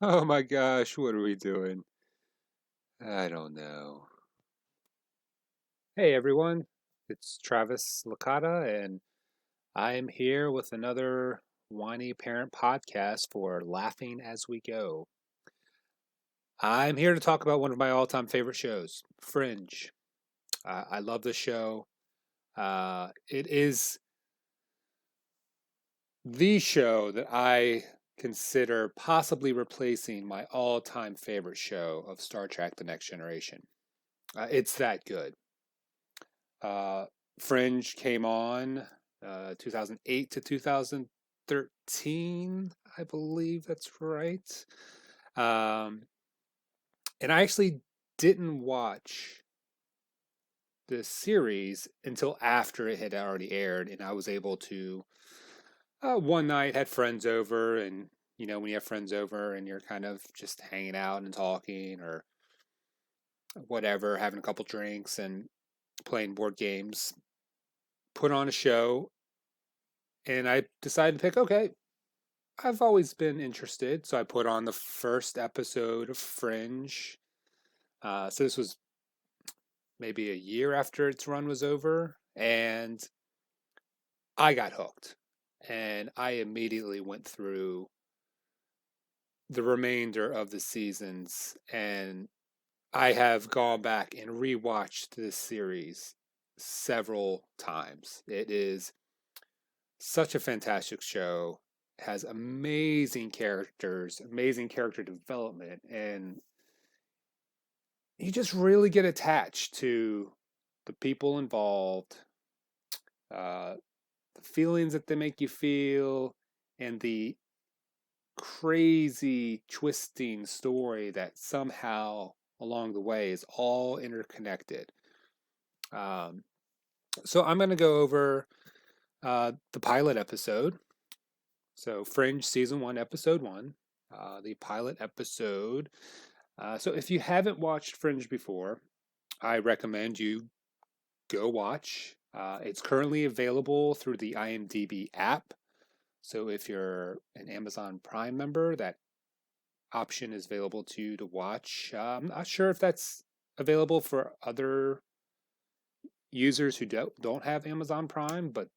Oh my gosh, what are we doing? I don't know. Hey everyone, it's Travis Licata, and I am here with another Whiny Parent podcast for Laughing as We Go. I'm here to talk about one of my all time favorite shows, Fringe. I love this show. It is the show that I consider possibly replacing my all time favorite show of Star Trek The Next Generation. It's that good. Uh, Fringe came on 2008 to 2013, I believe that's right. Um, and I actually didn't watch the series until after it had already aired, and I was able to one night had friends over, and when you have friends over and you're kind of just hanging out and talking or whatever, having a couple drinks and playing board games, put on a show, and I decided to pick, okay, I've always been interested, so I put on the first episode of Fringe. So this was maybe a year after its run was over, and I got hooked. And I immediately went through the remainder of the seasons, and I have gone back and rewatched this series several times. It is such a fantastic show, has amazing characters, amazing character development, and you just really get attached to the people involved, uh, the feelings that they make you feel, and the crazy twisting story that somehow along the way is all interconnected. Um, so I'm going to go over the pilot episode. So Fringe season one, episode one, the pilot episode. So if you haven't watched Fringe before, I recommend you go watch. It's currently available through the IMDb app. So if you're an Amazon Prime member, that option is available to you to watch. I'm not sure if that's available for other users who don't have Amazon Prime, but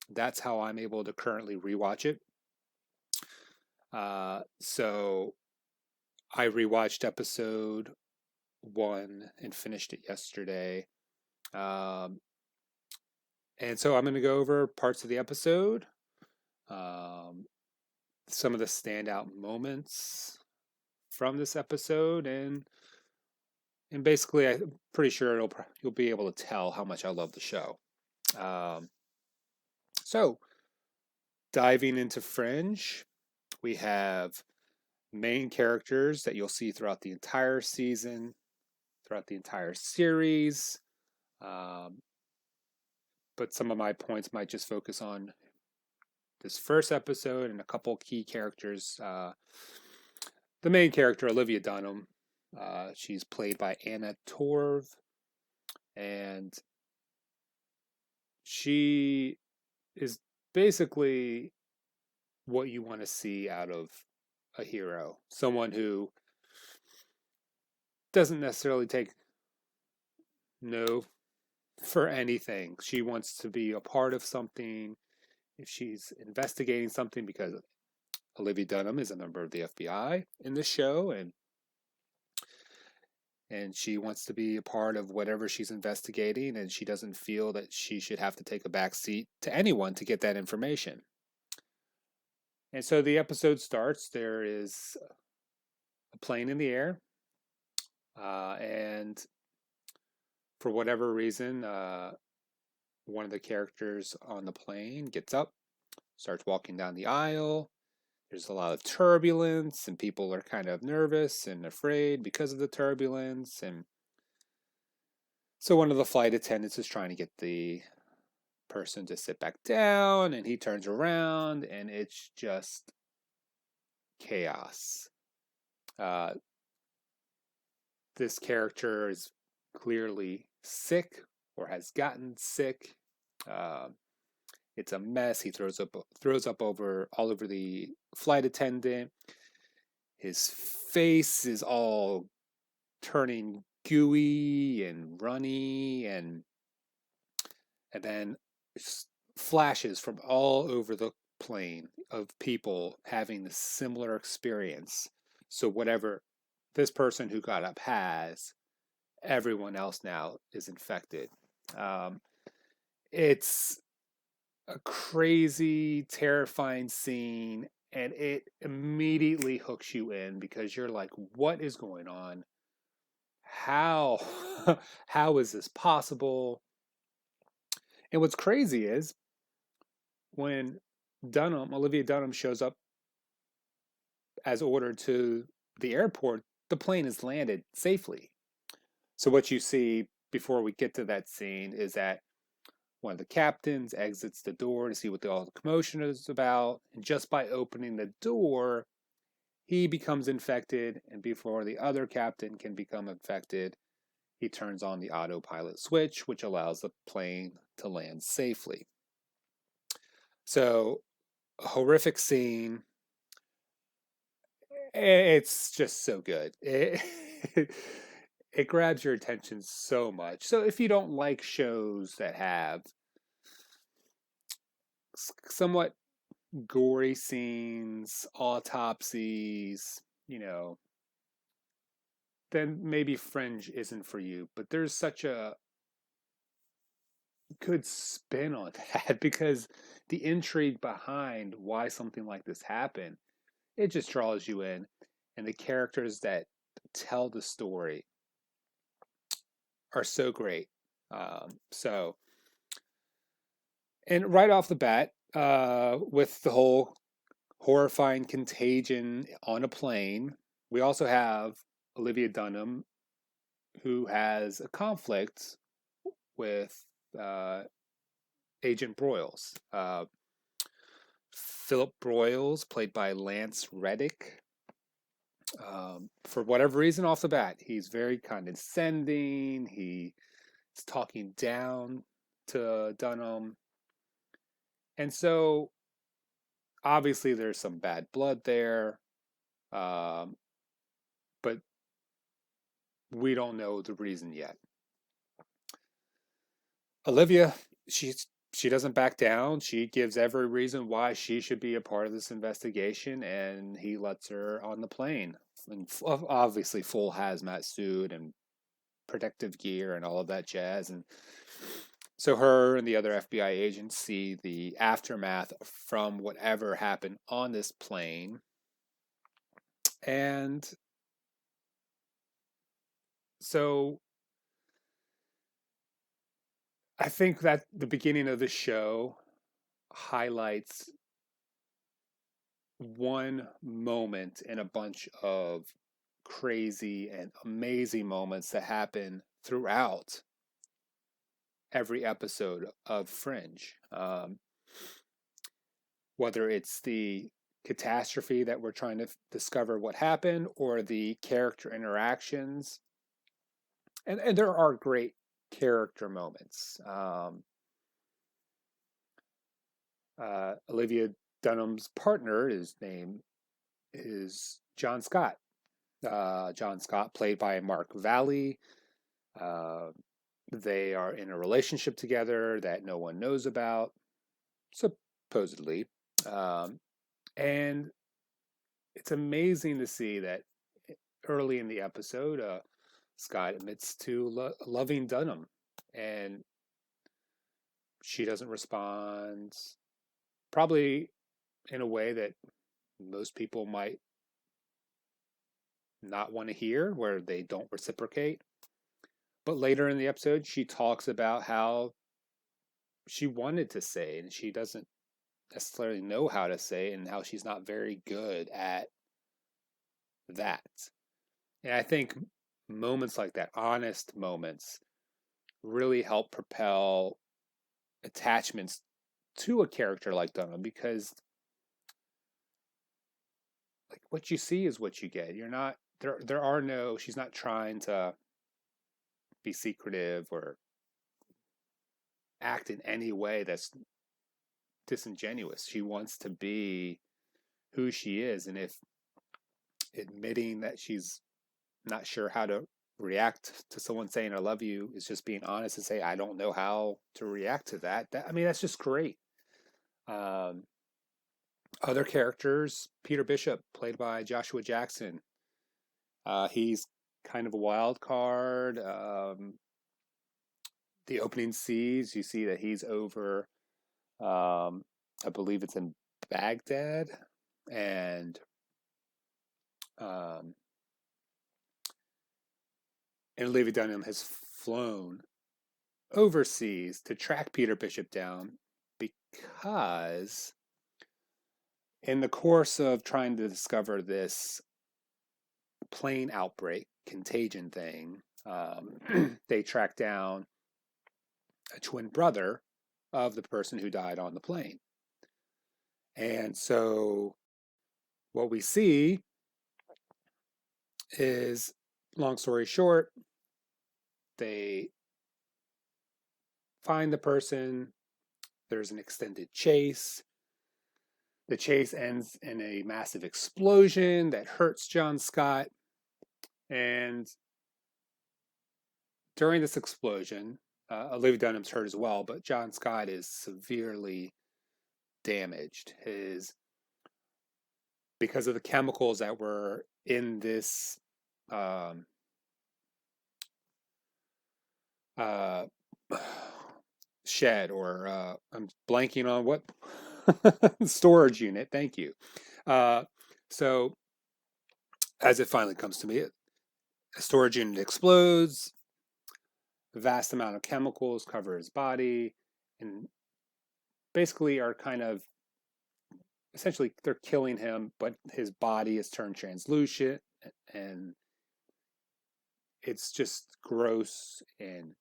that's how I'm able to currently rewatch it. So I rewatched episode one and finished it yesterday. Um, and so I'm going to go over parts of the episode, um, some of the standout moments from this episode, and basically, I'm pretty sure you'll be able to tell how much I love the show. Um, so diving into Fringe, we have main characters that you'll see throughout the entire season, throughout the entire series. Um, but some of my points might just focus on this first episode and a couple key characters. The main character, Olivia Dunham, she's played by Anna Torv, and she is basically what you want to see out of a hero. Someone who doesn't necessarily take no for anything. She wants to be a part of something. If she's investigating something, because Olivia Dunham is a member of the FBI in the show, and she wants to be a part of whatever she's investigating, and she doesn't feel that she should have to take a back seat to anyone to get that information. And so the episode starts. There is a plane in the air, and for whatever reason, one of the characters on the plane gets up, starts walking down the aisle. There's a lot of turbulence, and people are kind of nervous and afraid because of the turbulence. And so one of the flight attendants is trying to get the person to sit back down, and he turns around, and it's just chaos. Uh, this character is clearly sick or has gotten sick. Uh, it's a mess. He throws up over all over the flight attendant. his face is all turning gooey and runny, and then flashes from all over the plane of people having the similar experience. So whatever this person who got up has, everyone else now is infected. Um, it's a crazy, terrifying scene, and it immediately hooks you in because you're like, what is going on? How how is this possible? And what's crazy is when Olivia Dunham shows up as ordered to the airport, the plane is landed safely. So what you see before we get to that scene is that one of the captains exits the door to see what all the commotion is about, and just by opening the door, he becomes infected, and before the other captain can become infected, he turns on the autopilot switch, which allows the plane to land safely. So, a horrific scene. It's just so good. It grabs your attention so much. So, if you don't like shows that have somewhat gory scenes, autopsies, then maybe Fringe isn't for you. But there's such a good spin on that because the intrigue behind why something like this happened, it just draws you in. And the characters that tell the story are so great. So, and right off the bat, with the whole horrifying contagion on a plane, we also have Olivia Dunham, who has a conflict with Agent Broyles. Philip Broyles, played by Lance Reddick. For whatever reason, off the bat, he's very condescending. He's talking down to Dunham. And so, obviously, there's some bad blood there. Um, but we don't know the reason yet. Olivia, she doesn't back down. She gives every reason why she should be a part of this investigation, and he lets her on the plane. And obviously, full hazmat suit and protective gear and all of that jazz. And so her and the other FBI agents see the aftermath from whatever happened on this plane. And so I think that the beginning of the show highlights one moment in a bunch of crazy and amazing moments that happen throughout every episode of Fringe. Whether it's the catastrophe that we're trying to discover what happened or the character interactions. And there are great character moments. Olivia Dunham's partner, his name is John Scott. John Scott, played by Mark Valley. They are in a relationship together that no one knows about, supposedly. And it's amazing to see that early in the episode, Scott admits to loving Dunham, and she doesn't respond, probably in a way that most people might not want to hear, where they don't reciprocate. But later in the episode, she talks about how she wanted to say, and she doesn't necessarily know how to say, and how she's not very good at that. And I think moments like that, honest moments, really help propel attachments to a character like Dunham, because like what you see is what you get. You're not there are no she's not trying to be secretive or act in any way that's disingenuous. She wants to be who she is, and if admitting that she's not sure how to react to someone saying I love you, is just being honest and say I don't know how to react to that. I mean, that's just great. Um, Other characters, Peter Bishop, played by Joshua Jackson. He's kind of a wild card. The opening sees, you see that he's over, I believe it's in Baghdad, and um, Olivia Dunham has flown overseas to track Peter Bishop down because, in the course of trying to discover this plane outbreak, contagion thing, they track down a twin brother of the person who died on the plane. And so what we see is, long story short, they find the person. There's an extended chase. The chase ends in a massive explosion that hurts John Scott. And during this explosion, Olivia Dunham's hurt as well, but John Scott is severely damaged. Because of the chemicals that were in this um, shed, or I'm blanking on what storage unit. Thank you. So as it finally comes to me, a storage unit explodes. A vast amount of chemicals cover his body, and basically are kind of, essentially, they're killing him, but his body is turned translucent, and it's just gross. And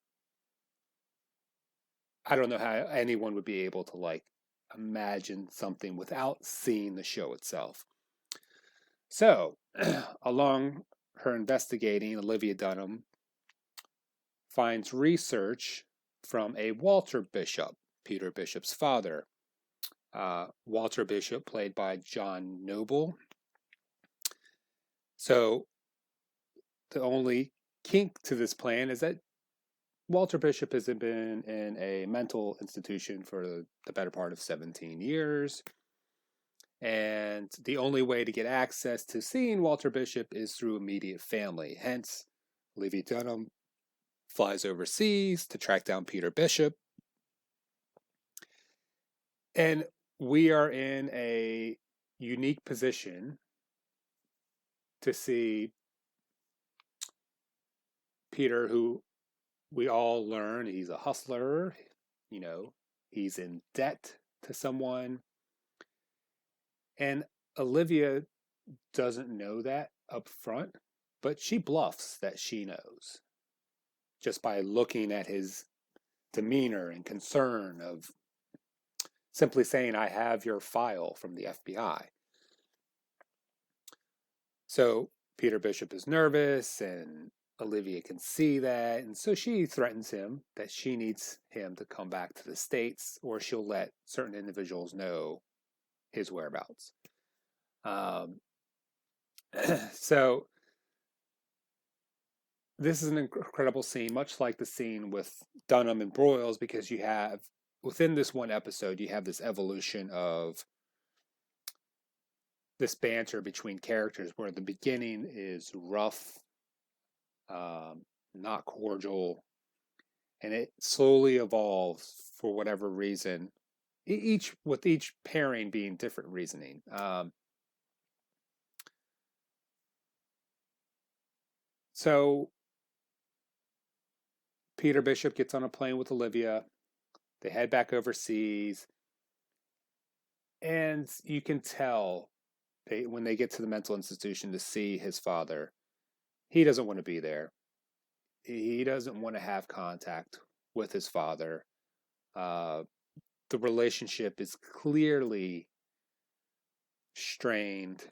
I don't know how anyone would be able to like imagine something without seeing the show itself. So, along her investigating, Olivia Dunham finds research from a Walter Bishop, Peter Bishop's father. Walter Bishop, played by John Noble. So, the only kink to this plan is that Walter Bishop has been in a mental institution for the better part of 17 years. And the only way to get access to seeing Walter Bishop is through immediate family. Hence, Olivia Dunham flies overseas to track down Peter Bishop. And we are in a unique position to see Peter, who we all learn he's a hustler. You know, he's in debt to someone. And Olivia doesn't know that up front, but she bluffs that she knows just by looking at his demeanor and concern of simply saying, I have your file from the FBI. So Peter Bishop is nervous, and Olivia can see that. And so she threatens him that she needs him to come back to the States, or she'll let certain individuals know his whereabouts. So this is an incredible scene, much like the scene with Dunham and Broyles, because you have, within this one episode, you have this evolution of this banter between characters, where the beginning is rough, not cordial, and it slowly evolves for whatever reason, with each pairing being different reasoning. So Peter Bishop gets on a plane with Olivia. They head back overseas, and you can tell when they get to the mental institution to see his father, he doesn't want to be there. He doesn't want to have contact with his father. The relationship is clearly strained,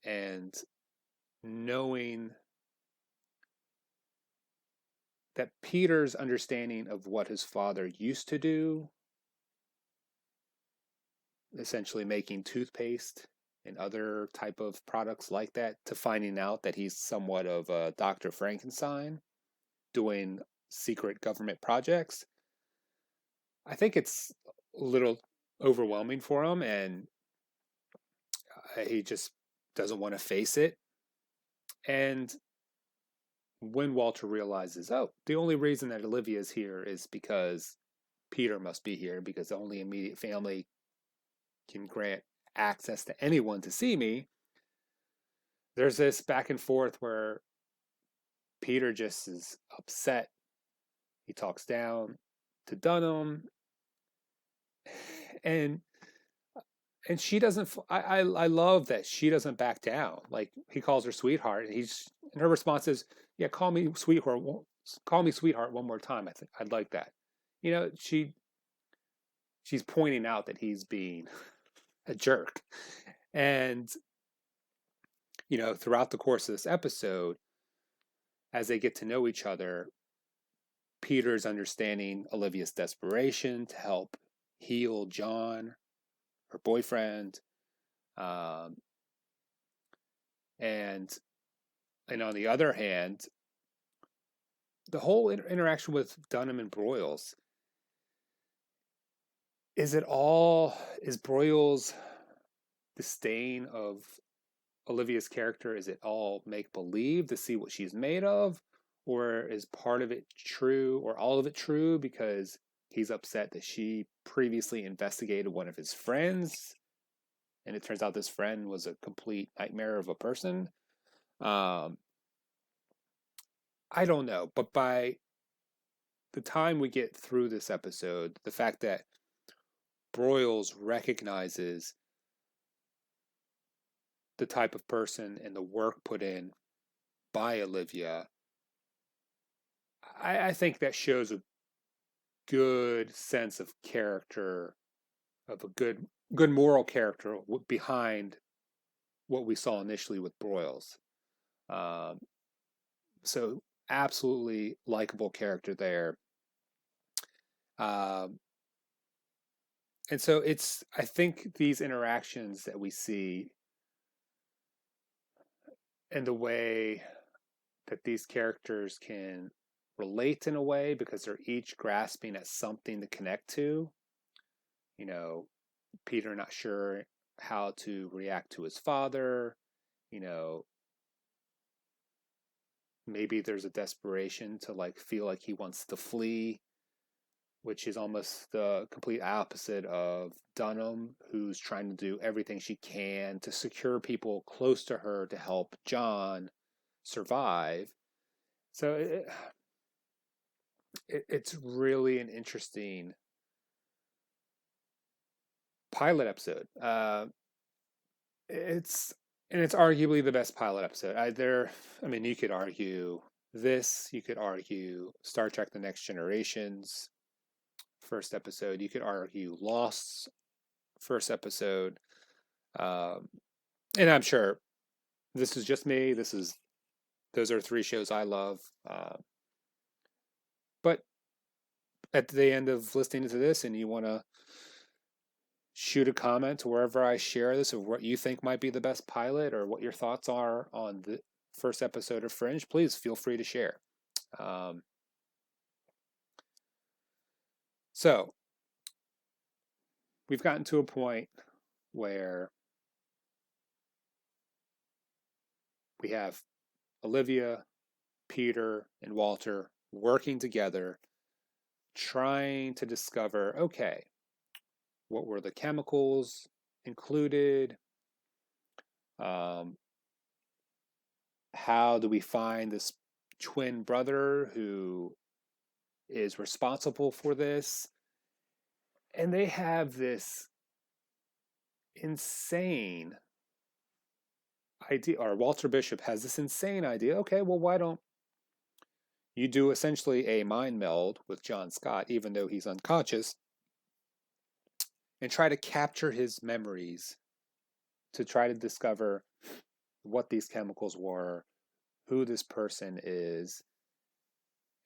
and knowing that Peter's understanding of what his father used to do, essentially making toothpaste and other type of products like that to finding out that he's somewhat of a Dr. Frankenstein doing secret government projects. I think it's a little overwhelming for him, and he just doesn't want to face it. And when Walter realizes, oh, the only reason that Olivia is here is because Peter must be here, because the only immediate family can grant access to anyone to see me, there's this back and forth where Peter just is upset. He talks down to Dunham, and she doesn't. I love that she doesn't back down. Like, he calls her sweetheart, and her response is, "Yeah, call me sweetheart. Call me sweetheart one more time. I think I'd like that." You know, she's pointing out that he's being a jerk, and throughout the course of this episode, as they get to know each other, Peter's understanding Olivia's desperation to help heal John, her boyfriend, um, and on the other hand, the whole interaction with Dunham and Broyles, is Broyles' disdain of Olivia's character, is it all make believe to see what she's made of, or is part of it true, or all of it true, because he's upset that she previously investigated one of his friends and it turns out this friend was a complete nightmare of a person? um, I don't know, but by the time we get through this episode, the fact that Broyles recognizes the type of person and the work put in by Olivia, I think that shows a good sense of character, of a good moral character behind what we saw initially with Broyles. Um, so absolutely likable character there. Um, and so I think these interactions that we see and the way that these characters can relate in a way, because they're each grasping at something to connect to. You know, Peter not sure how to react to his father. You know, maybe there's a desperation to like feel like he wants to flee, which is almost the complete opposite of Dunham, who's trying to do everything she can to secure people close to her to help John survive. So it's really an interesting pilot episode. It's arguably the best pilot episode. I mean, you could argue this. You could argue Star Trek: The Next Generation's first episode. You could argue Lost's first episode. Um, and I'm sure this is just me. Those are three shows I love. But at the end of listening to this, and you want to shoot a comment wherever I share this of what you think might be the best pilot, or what your thoughts are on the first episode of Fringe, please feel free to share. Um, so we've gotten to a point where we have Olivia, Peter, and Walter working together, trying to discover, okay, what were the chemicals included? How do we find this twin brother who is responsible for this? And they have this insane idea, or Walter Bishop has this insane idea. Okay, well, why don't you do essentially a mind meld with John Scott, even though he's unconscious, and try to capture his memories to try to discover what these chemicals were, who this person is.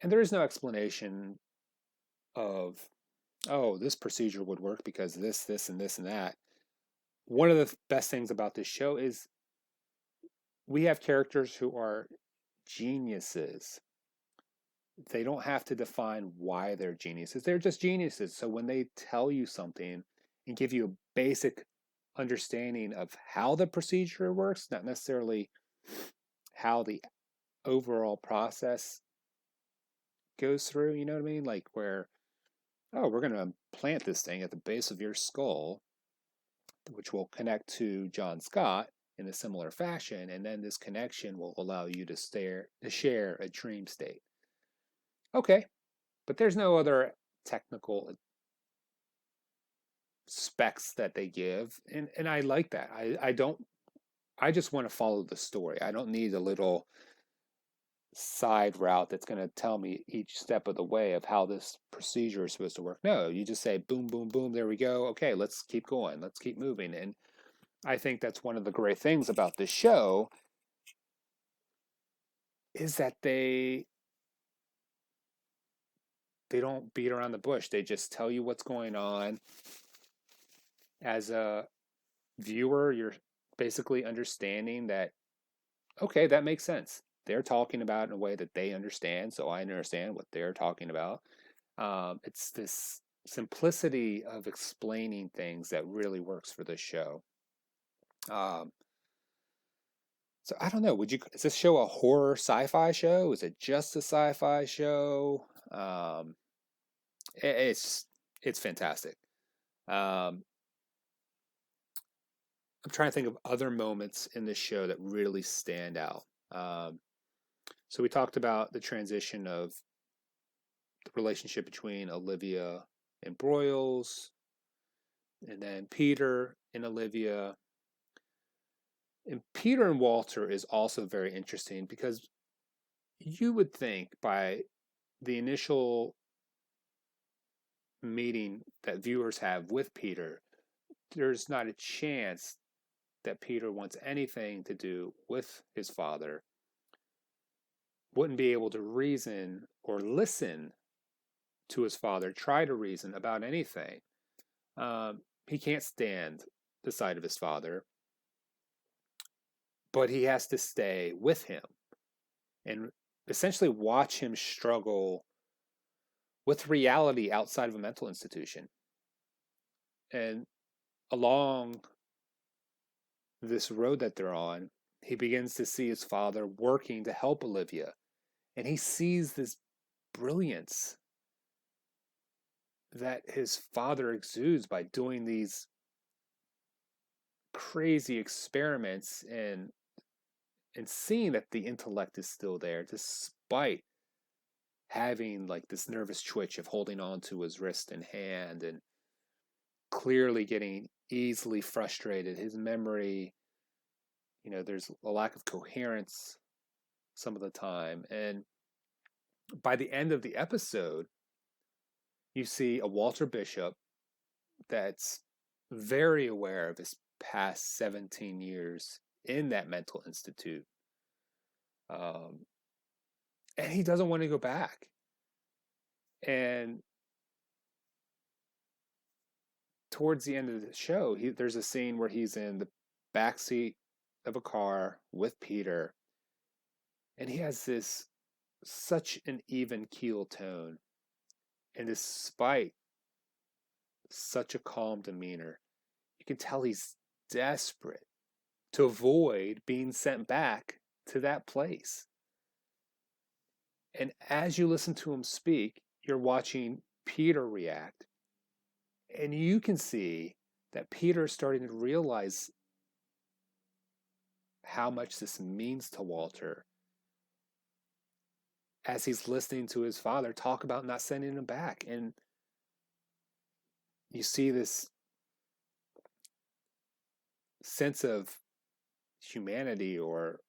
And there is no explanation of, oh, this procedure would work because this, and this, and that. one of the best things about this show is we have characters who are geniuses. They don't have to define why they're geniuses. They're just geniuses. So when they tell you something and give you a basic understanding of how the procedure works, not necessarily how the overall process goes through, you know what I mean? Like where, oh, we're going to plant this thing at the base of your skull, which will connect to John Scott in a similar fashion, and then this connection will allow you to share a dream state. Okay, but there's no other technical specs that they give, and I like that. I don't. I just want to follow the story. I don't need a little side route that's going to tell me each step of the way of how this procedure is supposed to work. No, you just say boom, boom, boom. There we go. Okay, let's keep going. Let's keep moving. And I think that's one of the great things about this show is that they don't beat around the bush. They just tell you what's going on. As a viewer, you're basically understanding that, okay, that makes sense. They're talking about it in a way that they understand, so I understand what they're talking about. It's this simplicity of explaining things that really works for this show. Um, so I don't know. Is this show a horror sci-fi show? Is it just a sci-fi show? It's fantastic. Um, I'm trying to think of other moments in this show that really stand out. Um, so we talked about the transition of the relationship between Olivia and Broyles, and then Peter and Olivia. And Peter and Walter is also very interesting because you would think by the initial meeting that viewers have with Peter, there's not a chance that Peter wants anything to do with his father, wouldn't be able to reason or listen to his father, try to reason about anything. He can't stand the sight of his father, but he has to stay with him and essentially watch him struggle with reality outside of a mental institution. And along this road that they're on, he begins to see his father working to help Olivia. And he sees this brilliance that his father exudes by doing these crazy experiments and seeing that the intellect is still there despite having like this nervous twitch of holding on to his wrist and hand and clearly getting easily frustrated. His memory, there's a lack of coherence some of the time. And by the end of the episode, you see a Walter Bishop that's very aware of his past 17 years in that mental institute. Um, and he doesn't want to go back. And towards the end of the show, there's a scene where he's in the back seat of a car with Peter, and he has this such an even keel tone, and despite such a calm demeanor, you can tell he's desperate to avoid being sent back to that place. And as you listen to him speak, you're watching Peter react, and you can see that Peter is starting to realize how much this means to Walter as he's listening to his father talk about not sending him back. And you see this sense of humanity or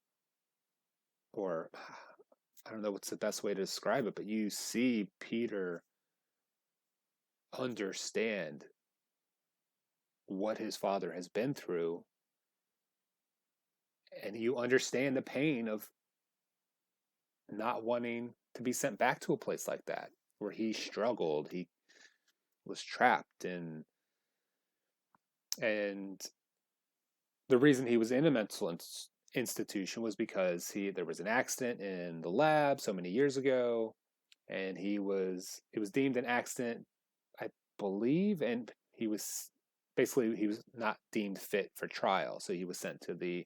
I don't know what's the best way to describe it, but you see Peter understand what his father has been through, and you understand the pain of not wanting to be sent back to a place like that where he struggled, he was trapped and the reason he was in a institution was because there was an accident in the lab so many years ago, and it was deemed an accident, I believe, and he was not deemed fit for trial, so he was sent to the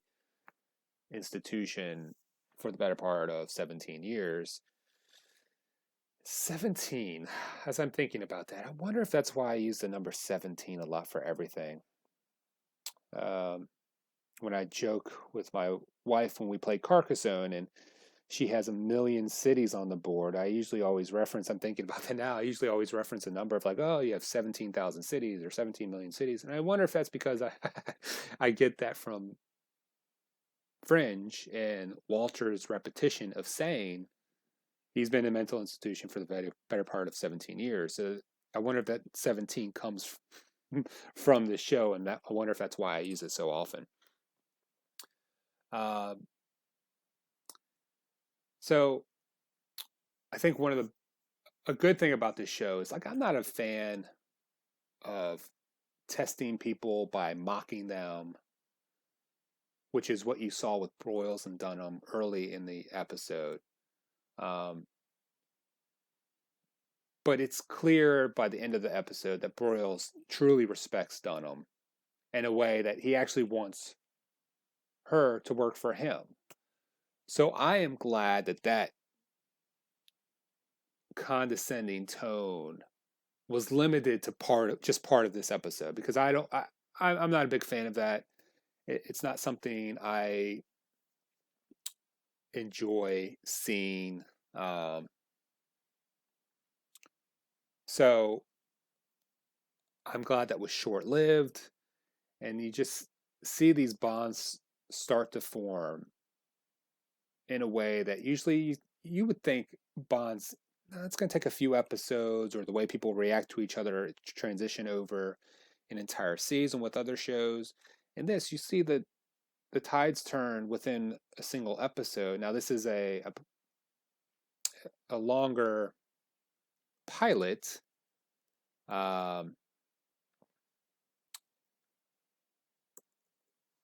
institution for the better part of 17 years. 17. As I'm thinking about that, I wonder if that's why I use the number 17 a lot for everything. Um, when I joke with my wife when we play Carcassonne and she has a million cities on the board, I usually always reference, I'm thinking about that now, I usually always reference a number of like, oh, you have 17,000 cities or 17 million cities. And I wonder if that's because I get that from Fringe and Walter's repetition of saying he's been in a mental institution for the better part of 17 years. So I wonder if that 17 comes from the show, and I wonder if that's why I use it so often. Uh, so I think a good thing about this show is like I'm not a fan of testing people by mocking them, which is what you saw with Broyles and Dunham early in the episode. Um, but it's clear by the end of the episode that Broyles truly respects Dunham in a way that he actually wants her to work for him. So I am glad that that condescending tone was limited to part of this episode, because I'm not a big fan of that. It's not something I enjoy seeing. So I'm glad that was short lived, and you just see these bonds start to form in a way that usually you would think bonds, it's going to take a few episodes, or the way people react to each other transition over an entire season with other shows. In this, you see the tides turn within a single episode. Now, this is a longer pilot. Um,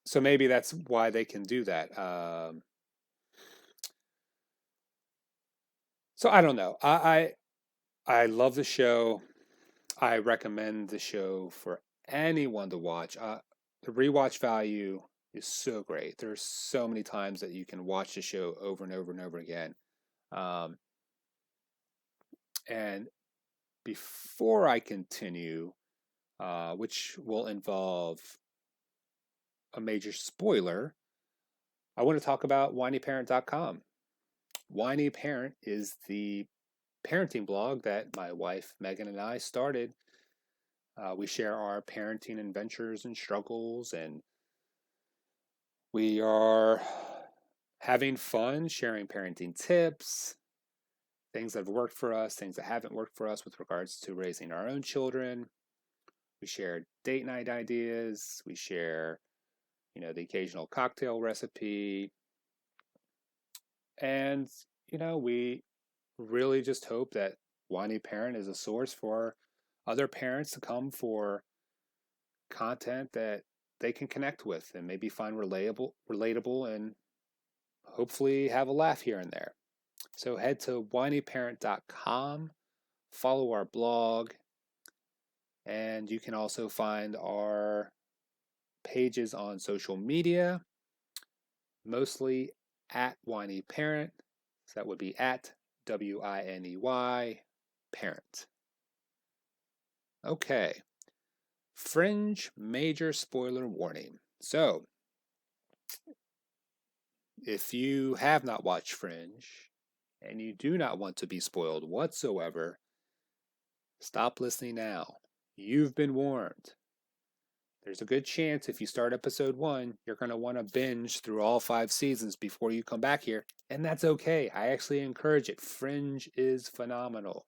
so maybe that's why they can do that. So I don't know. I love the show. I recommend the show for anyone to watch. The rewatch value is so great. There's so many times that you can watch the show over and over and over again. Um, and before I continue, which will involve a major spoiler, I want to talk about whinyparent.com. Whiny Parent is the parenting blog that my wife Megan and I started. We share our parenting adventures and struggles, and we are having fun sharing parenting tips, things that have worked for us, things that haven't worked for us with regards to raising our own children. We share date night ideas. We share, the occasional cocktail recipe. And, we really just hope that Whiny Parent is a source for other parents to come for content that they can connect with and maybe find relatable, and hopefully have a laugh here and there. So head to whinyparent.com, follow our blog, and you can also find our pages on social media, mostly at Whiny Parent. So that would be at WINEY Parent. Okay. Fringe major spoiler warning. So, if you have not watched Fringe and you do not want to be spoiled whatsoever, stop listening now. You've been warned. There's a good chance if you start episode 1, you're going to want to binge through all 5 seasons before you come back here, and that's okay. I actually encourage it. Fringe is phenomenal.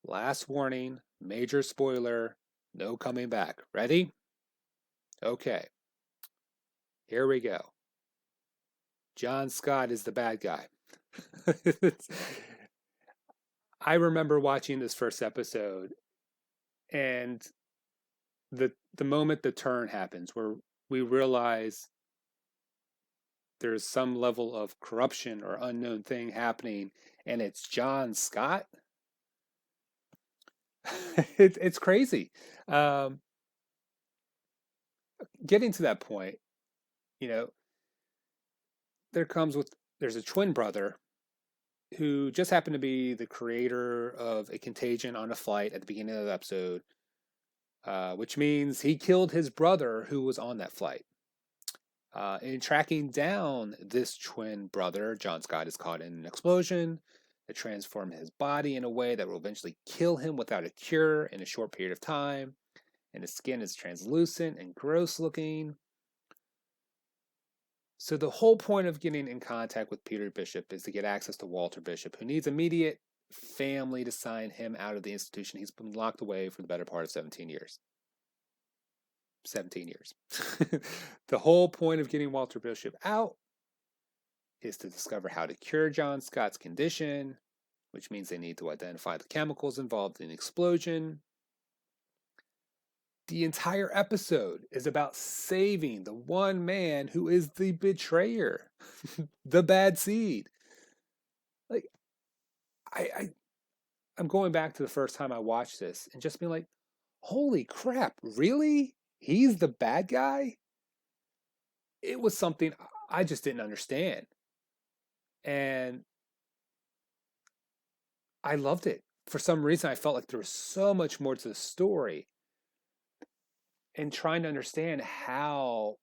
Last warning, major spoiler, no coming back. Ready? Okay. Here we go. John Scott is the bad guy. I remember watching this first episode, and the moment the turn happens, where we realize there's some level of corruption or unknown thing happening, and it's John Scott. It's crazy. Um, Getting to that point, you know, there's a twin brother who just happened to be the creator of a contagion on a flight at the beginning of the episode, which means he killed his brother who was on that flight. In tracking down this twin brother, John Scott is caught in an explosion that transformed his body in a way that will eventually kill him without a cure in a short period of time. And his skin is translucent and gross looking. So the whole point of getting in contact with Peter Bishop is to get access to Walter Bishop, who needs immediate family to sign him out of the institution. He's been locked away for the better part of 17 years. 17 years. The whole point of getting Walter Bishop out is to discover how to cure John Scott's condition, which means they need to identify the chemicals involved in the explosion. The entire episode is about saving the one man who is the betrayer, the bad seed. Like, I'm going back to the first time I watched this and just being like, holy crap, really? He's the bad guy? It was something I just didn't understand. And I loved it. For some reason, I felt like there was so much more to the story. And trying to understand how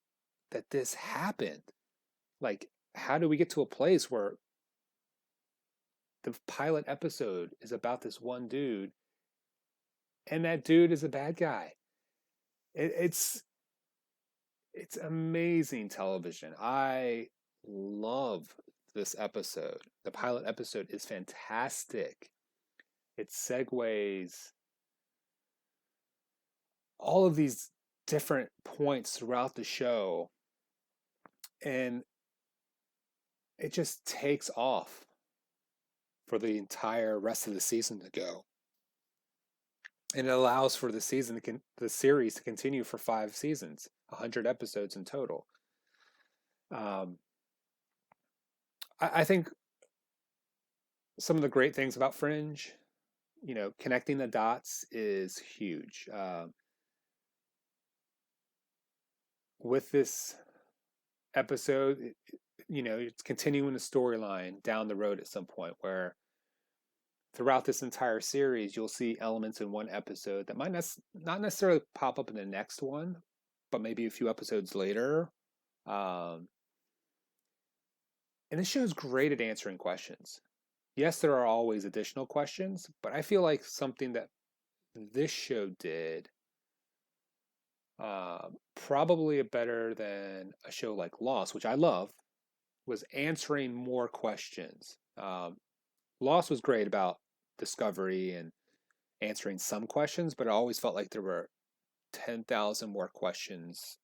that this happened. Like, how do we get to a place where the pilot episode is about this one dude and that dude is a bad guy? It's amazing television. I love this episode. The pilot episode is fantastic. It segues all of these different points throughout the show, and it just takes off for the entire rest of the season to go. And it allows for the series to continue for 5 seasons, 100 episodes in total. I think some of the great things about Fringe, connecting the dots is huge. With this episode, it's continuing the storyline down the road at some point where throughout this entire series, you'll see elements in one episode that might not necessarily pop up in the next one, but maybe a few episodes later. And this show's great at answering questions. Yes, there are always additional questions, but I feel like something that this show did probably better than a show like Lost, which I love, was answering more questions. Lost was great about discovery and answering some questions, but I always felt like there were 10,000 more questions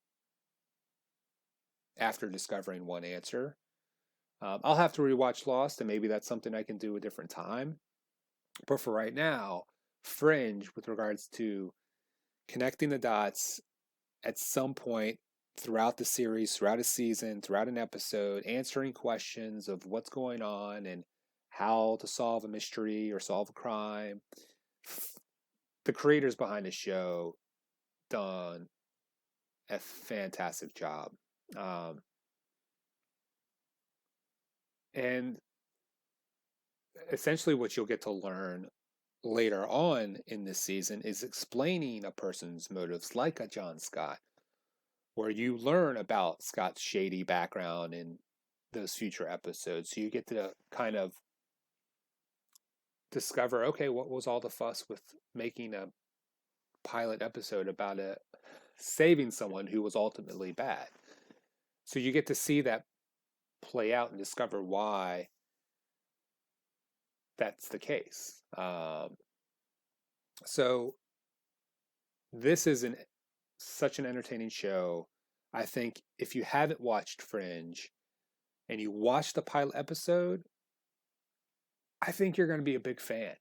after discovering one answer. I'll have to rewatch Lost, and maybe that's something I can do a different time. But for right now, Fringe, with regards to connecting the dots at some point throughout the series, throughout a season, throughout an episode, answering questions of what's going on and how to solve a mystery or solve a crime. The creators behind the show done a fantastic job. And essentially what you'll get to learn later on in this season is explaining a person's motives, like a John Scott, where you learn about Scott's shady background in those future episodes. So you get to kind of discover, okay, what was all the fuss with making a pilot episode about saving someone who was ultimately bad? So you get to see that play out and discover why that's the case. So this is such an entertaining show. I think if you haven't watched Fringe and you watch the pilot episode, I think you're going to be a big fan.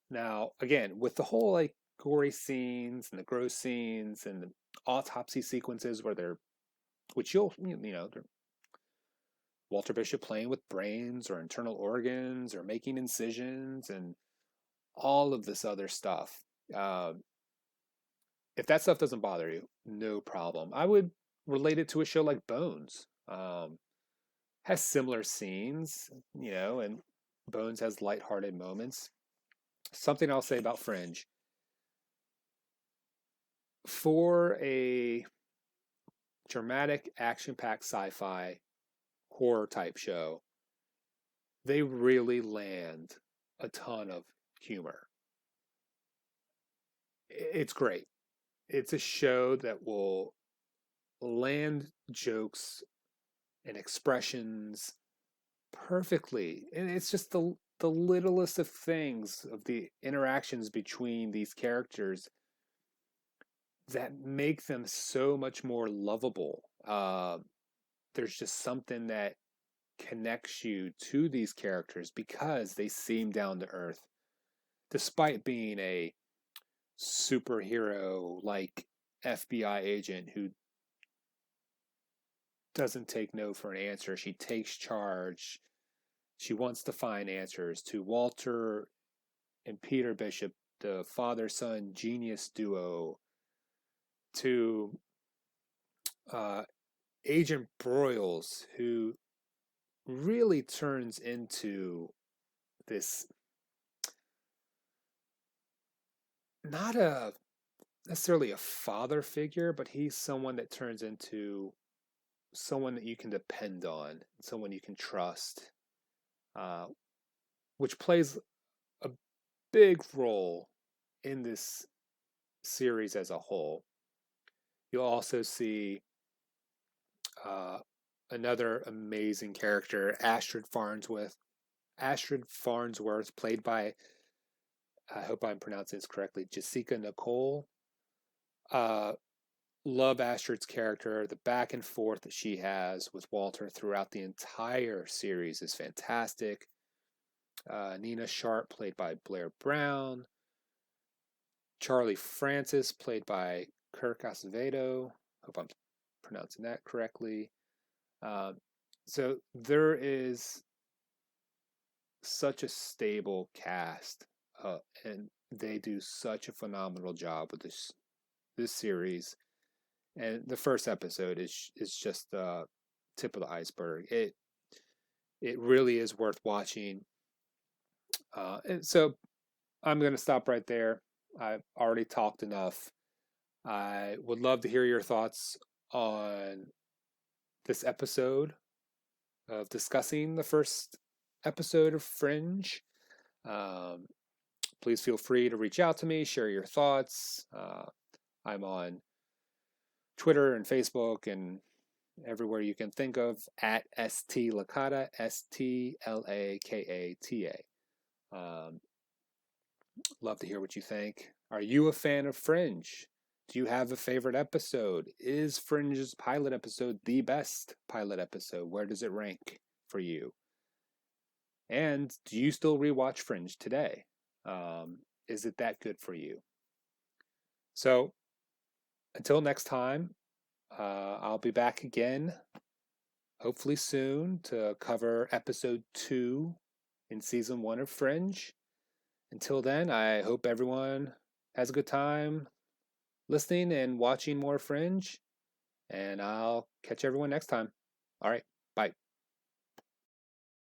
Now, again, with the whole gory scenes and the gross scenes and the autopsy sequences where they're which Walter Bishop playing with brains or internal organs or making incisions and all of this other stuff. Um, if that stuff doesn't bother you, no problem. I would relate it to a show like Bones. Has similar scenes, and Bones has lighthearted moments. Something I'll say about Fringe. For a dramatic, action packed sci fi horror type show, they really land a ton of humor. It's great. It's a show that will land jokes and expressions perfectly. And it's just the littlest of things of the interactions between these characters that make them so much more lovable. There's just something that connects you to these characters because they seem down to earth, despite being a superhero like FBI agent who doesn't take no for an answer. She takes charge. She wants to find answers. To Walter and Peter Bishop, the father son genius duo, to uh, Agent Broyles, who really turns into this, not a necessarily a father figure, but he's someone that turns into someone that you can depend on, someone you can trust, uh, which plays a big role in this series as a whole. You'll also see uh, another amazing character, Astrid Farnsworth, played by, I hope I'm pronouncing this correctly, Jessica Nicole. Uh, love Astrid's character. The back and forth that she has with Walter throughout the entire series is fantastic. Nina Sharp, played by Blair Brown. Charlie Francis, played by Kirk Acevedo. Hope I'm pronouncing that correctly. Um, so there is such a stable cast, and they do such a phenomenal job with this series. And the first episode is just the tip of the iceberg. It really is worth watching. And so I'm going to stop right there. I've already talked enough. I would love to hear your thoughts on this episode of discussing the first episode of Fringe. Um, please feel free to reach out to me, share your thoughts. I'm on Twitter and Facebook and everywhere you can think of at ST Lakata, STLAKATA. Love to hear what you think. Are you a fan of Fringe? Do you have a favorite episode? Is Fringe's pilot episode the best pilot episode? Where does it rank for you? And do you still rewatch Fringe today? Is it that good for you? So until next time, I'll be back again, hopefully soon, to cover episode 2 in season 1 of Fringe. Until then, I hope everyone has a good time listening and watching more Fringe, and I'll catch everyone next time. All right, bye.